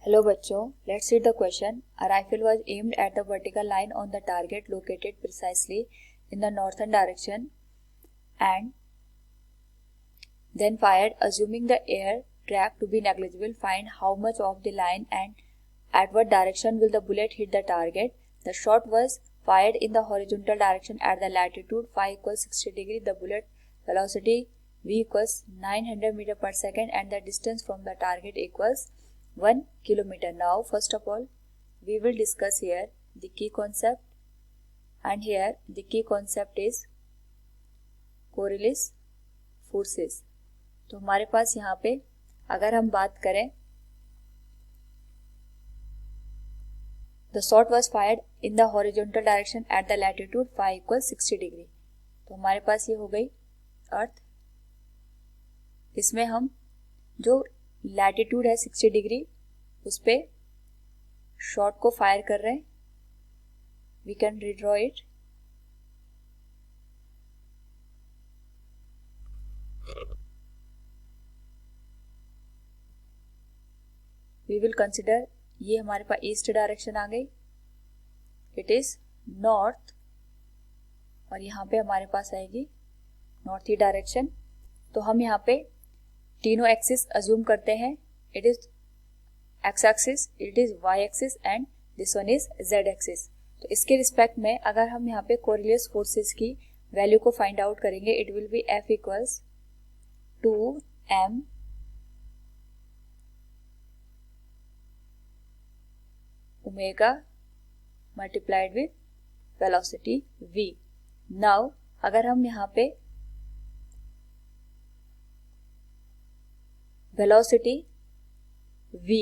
Hello बच्चों, let's read the question. A rifle was aimed at the vertical line on the target located precisely in the northern direction and then fired. Assuming the air track to be negligible, find how much of the line and at what direction will the bullet hit the target. The shot was fired in the horizontal direction at the latitude phi equals 60 degree. The bullet velocity v equals 900 meter per second and the distance from the target equals 1 kilometer. Now first of all we will discuss here the key concept, and here the key concept is Coriolis forces. तो हमारे पास यहाँ पे अगर हम बात करें, the shot was fired in the horizontal direction at the latitude phi equals 60 degree. तो हमारे पास ये हो गई अर्थ. इसमें हम जो लैटिट्यूड है 60 डिग्री उस पे शॉट को फायर कर रहे हैं. We can redraw it. We will consider ये हमारे पास ईस्ट डायरेक्शन आ गई, इट इज नॉर्थ, और यहाँ पे हमारे पास आएगी नॉर्थ ईस्ट डायरेक्शन. तो हम यहाँ पे तीनों एक्सिस अज्यूम करते हैं. It is x axis, it is y axis and this one is z axis. तो इसके रिस्पेक्ट में अगर हम यहाँ पे कोरिलियस फोर्सेस की वैल्यू को फाइंड आउट करेंगे, it will be F equals 2m omega multiplied with velocity v. Now अगर हम यहाँ पे वेलोसिटी v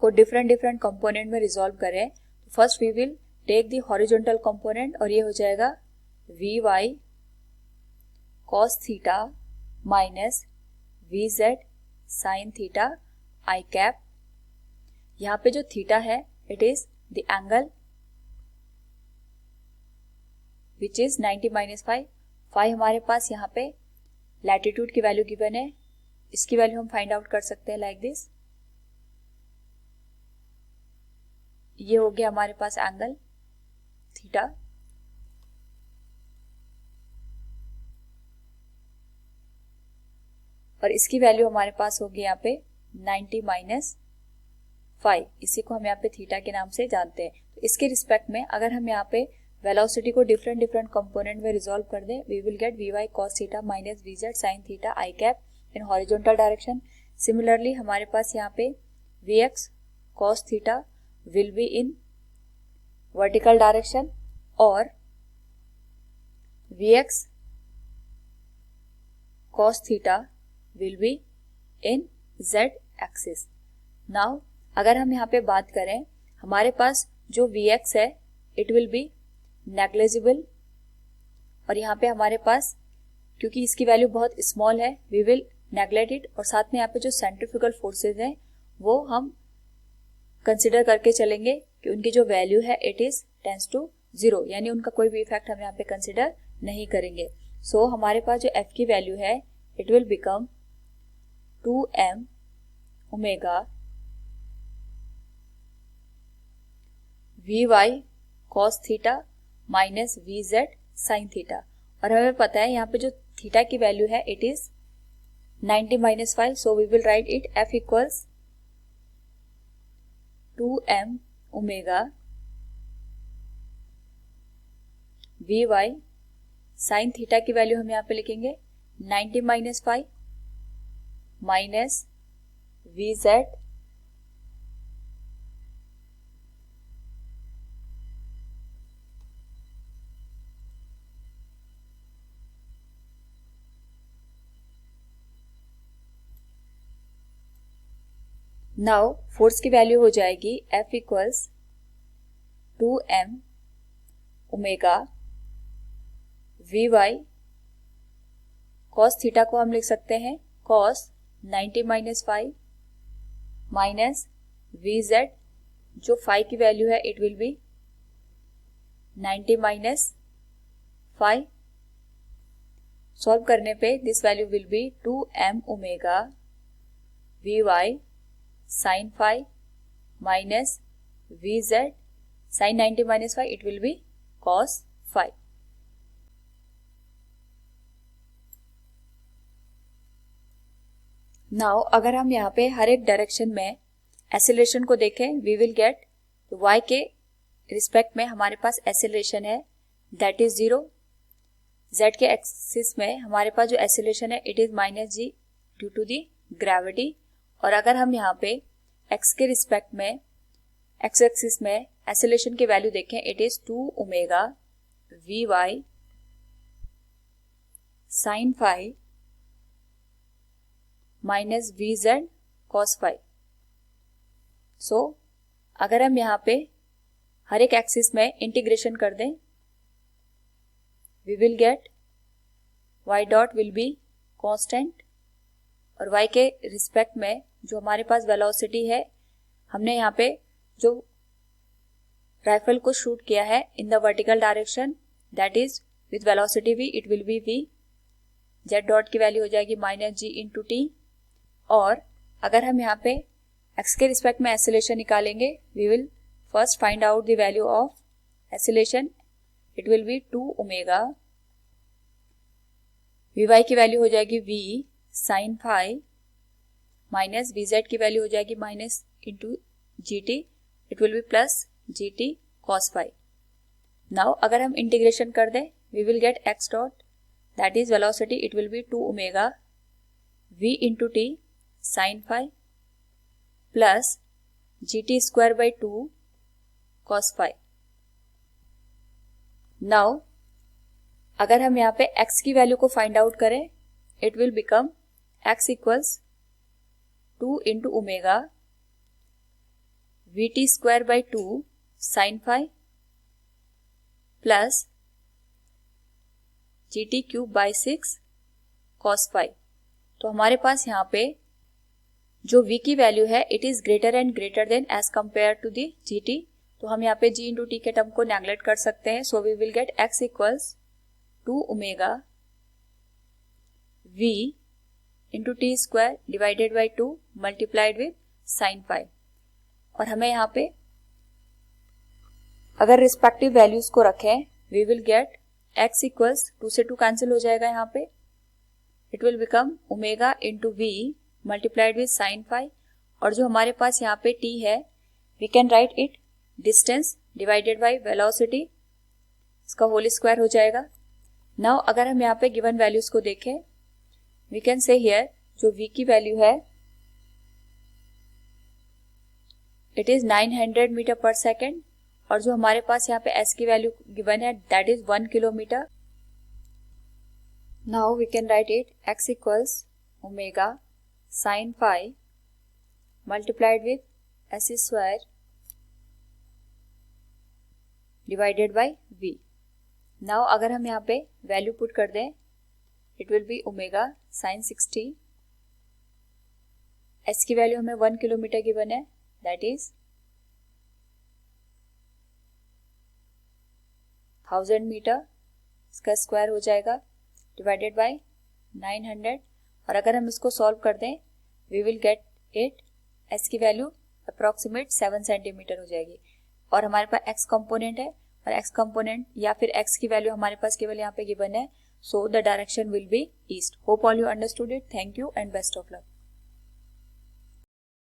को डिफरेंट कंपोनेंट में रिजॉल्व करें, तो first we will take the horizontal component और ये हो जाएगा we y cos theta minus v z sine theta i cap. यहाँ पे जो थीटा है it is the angle which is 90 minus five. Five हमारे पास यहाँ पे लैटिट्यूड की वैल्यू गिवन है, इसकी वैल्यू हम फाइंड आउट कर सकते हैं लाइक दिस. ये हो गया हमारे पास एंगल थीटा. और इसकी वैल्यू हमारे पास होगी यहाँ पे 90 माइनस 5. इसी को हम यहाँ पे थीटा के नाम से जानते हैं. तो इसके रिस्पेक्ट में अगर हम यहाँ पे वेलोसिटी को डिफरेंट कंपोनेंट में रिजॉल्व कर दें, we will get v y cos theta minus v z sine theta i cap in horizontal direction. Similarly हमारे पास यहाँ पे v x cos theta will be in vertical direction और v x cos theta will be in z axis. Now अगर हम यहाँ पे बात करें, हमारे पास जो वी एक्स है इट विल बी नेग्लिजिबल, और यहाँ पे हमारे पास क्योंकि इसकी वैल्यू बहुत स्मॉल है वी विल नेग्लेक्ट इट. और साथ में यहाँ पे जो सेंट्रीफ्यूगल फोर्सेज हैं वो हम कंसिडर करके चलेंगे कि उनकी जो वैल्यू है इट इज टेंस टू 0, यानी उनका कोई भी इफेक्ट हम यहाँ पे कंसिडर नहीं करेंगे. सो हमारे पास जो एफ की वैल्यू है it will become 2m omega v y cos theta minus v z sine theta. और हमें पता है यहाँ पे जो थीटा की वैल्यू है it is 90 minus 5. So we will write it F equals 2m omega v y sine theta की वैल्यू हम यहाँ पे लिखेंगे 90 minus 5 minus v z now force की वैल्यू हो जाएगी F equals 2m omega v y cos theta को हम लिख सकते हैं cos 90 minus 5 minus v z, जो फाई की वैल्यू है it will be 90 minus 5. Solve करने पे this value will be 2m omega v y sin phi minus vz, sin 90 minus phi, it will be cos phi. Now अगर हम यहाँ पे हर एक डायरेक्शन में एक्सेलरेशन को देखें, वी विल गेट y के रिस्पेक्ट में हमारे पास एक्सेलरेशन है दैट इज 0, z के एक्सिस में हमारे पास जो एक्सेलरेशन है it is -g due to the gravity. और अगर हम यहाँ पे x के रिस्पेक्ट में x एक्सिस में एक्सेलरेशन की वैल्यू देखें, it is 2 omega vy sin phi minus vz cos phi. सो अगर हम यहाँ पे हर एक एक्सिस में इंटीग्रेशन कर दें, we will get y dot will be constant और y के रिस्पेक्ट में जो हमारे पास वेलोसिटी है, हमने यहाँ पे जो राइफल को शूट किया है in the vertical direction that is with velocity v, it will B v. z dot की वैल्यू हो जाएगी -g इंटू टी. और अगर हम यहाँ पे x के रिस्पेक्ट में एक्सेलरेशन निकालेंगे, we will first find out the value of acceleration, it will be 2 omega vy की वैल्यू हो जाएगी v sin phi minus vz की वैल्यू हो जाएगी minus into gt, it will be plus gt cos phi. Now अगर हम integration कर दें, we will get x dot that is velocity, it will be 2 omega v into t sin phi plus gt square by 2 cos phi. Now अगर हम यहाँ पे x की value को फाइंड आउट करें, it will become x equals 2 into omega vt square by 2 sin phi plus gt cube by 6 cos phi. तो हमारे पास यहाँ पे जो v की वैल्यू है it is greater and greater than as compare to the gt. तो हम यहाँ पे g इंटू टी के टर्म को नेग्लेक्ट कर सकते हैं. So we will get x equals 2 omega v into t square divided by 2 multiplied with sine phi. और हमें यहाँ पे अगर रिस्पेक्टिव वैल्यूज को रखें, we will get x equals 2 से 2 कैंसिल हो जाएगा यहाँ पे, it will become omega into v multiplied with sine phi. और जो हमारे पास यहाँ पे t है, we can write it distance divided by velocity, इसका होल स्क्वायर हो जाएगा. नाउ अगर हम यहाँ पे गिवन वैल्यूज को देखें, वी कैन से हियर जो v की वैल्यू है it is 900 metre per second और जो हमारे पास यहाँ पे s की वैल्यू गिवन है that is 1 kilometre. Now we can write it x equals omega sin phi multiplied with s square divided by v. Now अगर हम यहाँ पे वैल्यू पुट कर दें, it will be omega sin 60, s की value हमें 1 kilometre given है that is 1000 metre, इसका स्क्वायर हो जाएगा डिवाइडेड बाय 900. और अगर हम इसको सॉल्व कर दें, we will get it s की वैल्यू अप्रॉक्सीमेट 7 सेंटीमीटर हो जाएगी. और हमारे पास x कंपोनेंट है और x कंपोनेंट या फिर x की वैल्यू हमारे पास केवल यहाँ पे गिवन है. So the direction will be east. Hope all you understood it. Thank you and best of luck.